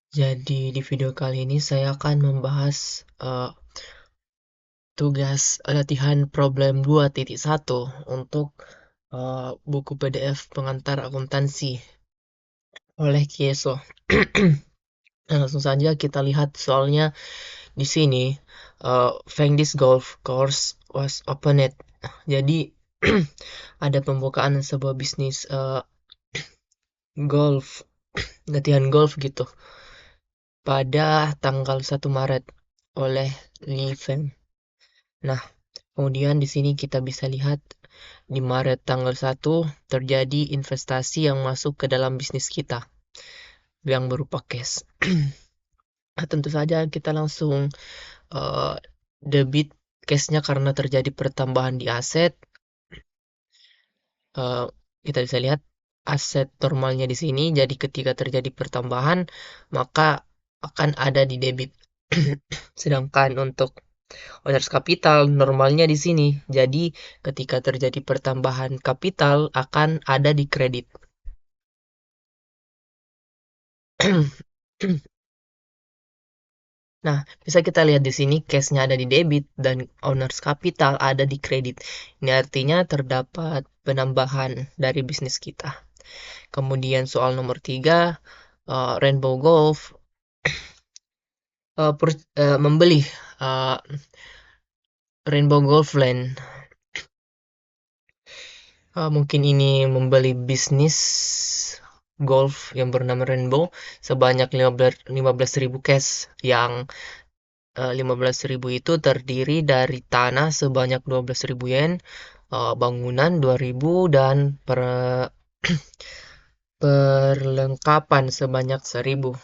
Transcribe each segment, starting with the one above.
Jadi di video kali ini saya akan membahas tugas latihan problem 2.1 untuk buku PDF pengantar akuntansi oleh Kieso. Nah, langsung saja kita lihat soalnya di sini. Fengdis Golf Course was opened. Jadi ada pembukaan sebuah bisnis golf, latihan golf gitu pada tanggal 1 Maret oleh Li Feng. Nah, kemudian di sini kita bisa lihat di Maret tanggal 1 terjadi investasi yang masuk ke dalam bisnis kita yang berupa cash. Nah, tentu saja kita langsung uh, debit cashnya karena terjadi pertambahan di aset. Uh, kita bisa lihat aset normalnya di sini. Jadi ketika terjadi pertambahan maka akan ada di debit. Sedangkan untuk owners capital normalnya di sini. Jadi ketika terjadi pertambahan kapital akan ada di kredit. Nah, bisa kita lihat di sini cashnya ada di debit dan owners capital ada di kredit. Ini artinya terdapat penambahan dari bisnis kita. Kemudian soal nomor 3, Rainbow Golf membeli uh, Rainbow Golf Land. Mungkin ini membeli bisnis golf yang bernama Rainbow sebanyak 15.000 cash, yang 15.000 itu terdiri dari tanah sebanyak 12.000 yen, bangunan 2.000, dan perlengkapan sebanyak 1.000.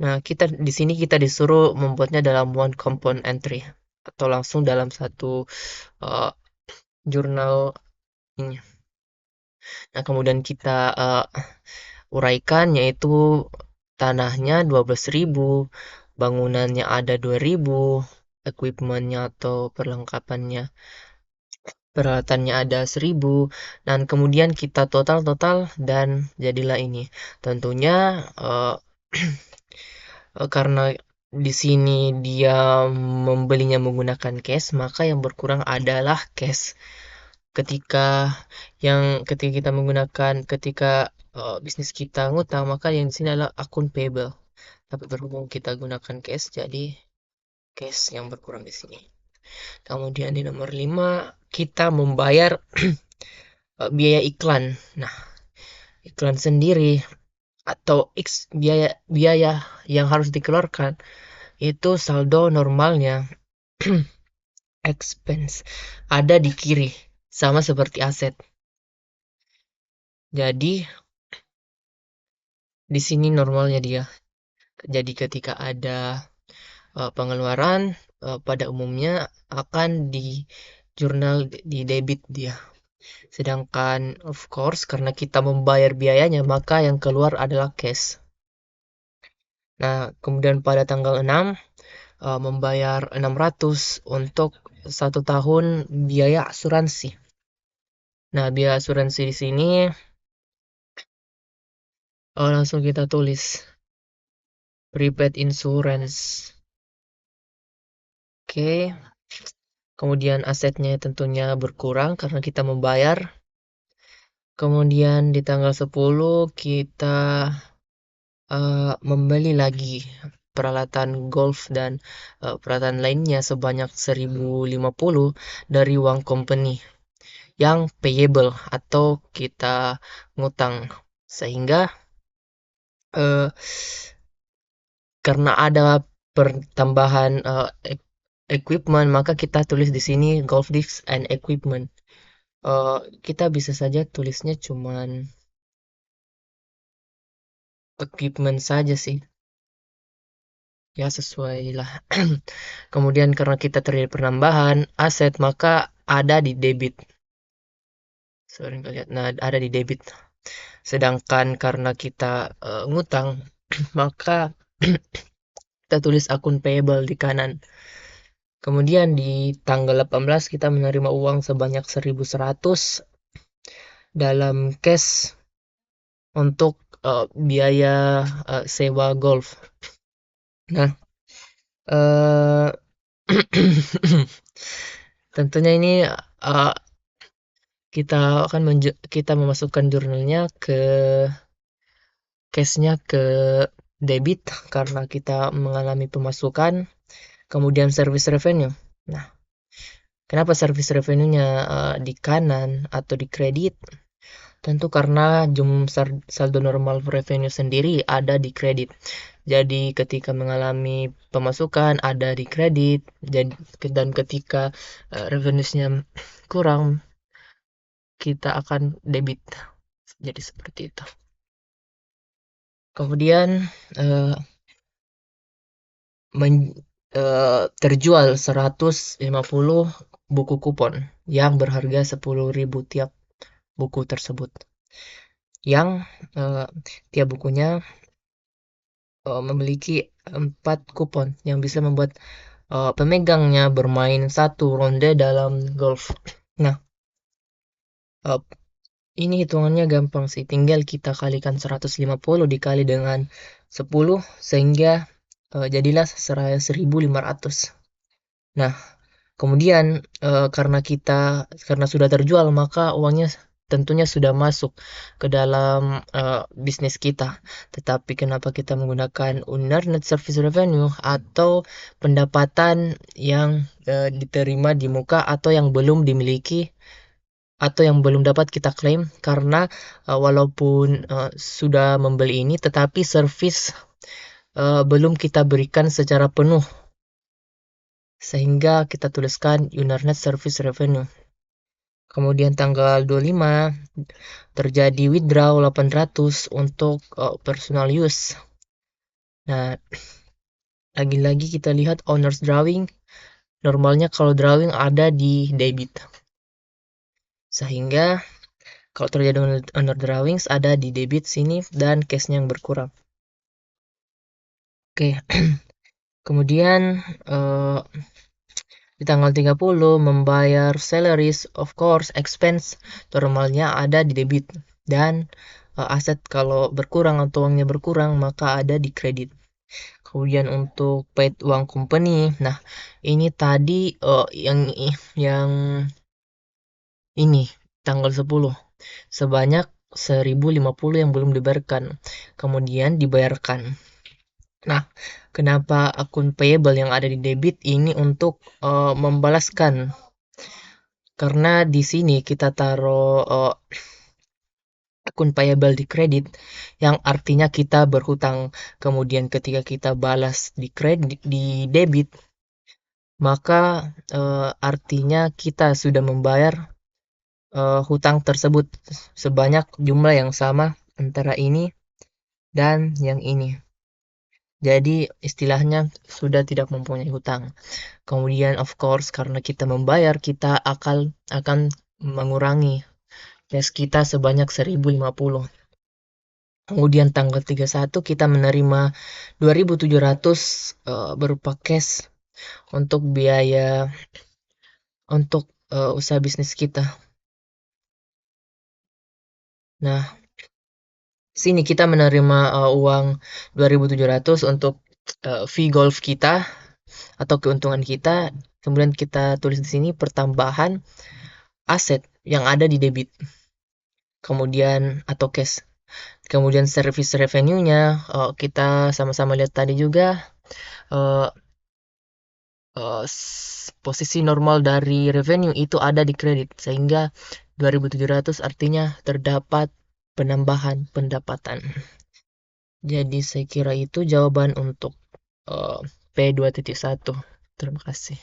Nah, di sini kita disuruh membuatnya dalam one compound entry atau langsung dalam satu uh, jurnal ini. Nah, kemudian kita uraikan, yaitu tanahnya 12.000, bangunannya ada 2.000, equipmentnya atau peralatannya ada 1.000, dan kemudian kita total dan jadilah ini. Tentunya karena di sini dia membelinya menggunakan cash, maka yang berkurang adalah cash. Ketika kita menggunakan bisnis kita ngutang, maka yang di sini adalah akun payable. Tapi berhubung kita gunakan cash, jadi cash yang berkurang di sini. Kemudian di nomor 5 kita membayar biaya iklan. Nah, iklan sendiri atau biaya biaya yang harus dikeluarkan itu saldo normalnya expense ada di kiri, sama seperti aset. Jadi di sini normalnya dia. Jadi ketika ada pengeluaran, pada umumnya akan di jurnal di debit dia. Sedangkan of course karena kita membayar biayanya, maka yang keluar adalah cash. Nah, kemudian pada tanggal 6 membayar 600 untuk 1 tahun biaya asuransi. Nah, biaya asuransi di sini langsung kita tulis prepaid insurance. Oke. Kemudian asetnya tentunya berkurang karena kita membayar. Kemudian di tanggal 10 kita membeli lagi peralatan golf dan peralatan lainnya sebanyak 1.050 dari uang company yang payable atau kita ngutang. Sehingga uh, karena ada pertambahan equipment, maka kita tulis di sini golf disc and equipment. Kita bisa saja tulisnya cuman equipment saja sih, ya sesuai lah. Kemudian karena kita terjadi penambahan aset, maka ada di debit. Sering lihat, nah ada di debit. Sedangkan karena kita ngutang, maka kita tulis akun payable di kanan. Kemudian di tanggal 18 kita menerima uang sebanyak 1.100 dalam cash untuk biaya sewa golf. Nah, eh tentunya ini kita memasukkan jurnalnya ke case-nya ke debit karena kita mengalami pemasukan, kemudian service revenue. Nah, kenapa service revenue-nya di kanan atau di kredit? Tentu karena saldo normal revenue sendiri ada di kredit. Jadi ketika mengalami pemasukan ada di kredit, dan ketika revenue-nya kurang, kita akan debit. Jadi seperti itu. Kemudian eh, terjual 150 buku kupon yang berharga 10.000 tiap buku tersebut. Yang tiap bukunya memiliki 4 kupon yang bisa membuat pemegangnya bermain satu ronde dalam golf. Nah, ini hitungannya gampang sih, tinggal kita kalikan 150 dikali dengan 10 sehingga jadilah 1.500. Nah, kemudian karena sudah terjual, maka uangnya tentunya sudah masuk ke dalam bisnis kita. Tetapi kenapa kita menggunakan unearned net service revenue atau pendapatan yang diterima di muka atau yang belum dimiliki atau yang belum dapat kita klaim, karena walaupun sudah membeli ini tetapi service belum kita berikan secara penuh, sehingga kita tuliskan unearned service revenue. Kemudian tanggal 25 terjadi withdraw 800 untuk personal use. Nah, lagi-lagi kita lihat owner's drawing. Normalnya kalau drawing ada di debit, sehingga kalau terjadi owner drawings ada di debit sini dan cashnya yang berkurang. Oke. Kemudian di tanggal 30 membayar salaries, of course expense normalnya ada di debit, dan aset kalau berkurang atau uangnya berkurang maka ada di kredit. Kemudian untuk paid uang company, nah ini tadi yang ini tanggal 10 sebanyak 1.050 yang belum dibayarkan, kemudian dibayarkan. Nah, kenapa akun payable yang ada di debit ini untuk membalaskan? Karena di sini kita taruh akun payable di kredit, yang artinya kita berhutang. Kemudian ketika kita balas di debit, maka artinya kita sudah membayar hutang tersebut sebanyak jumlah yang sama antara ini dan yang ini. Jadi istilahnya sudah tidak mempunyai hutang. Kemudian of course karena kita membayar, kita akan mengurangi cash kita sebanyak 1.050. Kemudian tanggal 31 kita menerima 2.700 berupa cash untuk biaya untuk usaha bisnis kita. Nah, sini kita menerima uang 2.700 untuk fee golf kita atau keuntungan kita. Kemudian kita tulis di sini pertambahan aset yang ada di debit. Kemudian atau cash. Kemudian service revenue-nya kita sama-sama lihat tadi juga, uh, posisi normal dari revenue itu ada di kredit, sehingga 2.700 artinya terdapat penambahan pendapatan. Jadi saya kira itu jawaban untuk P2.1. Terima kasih.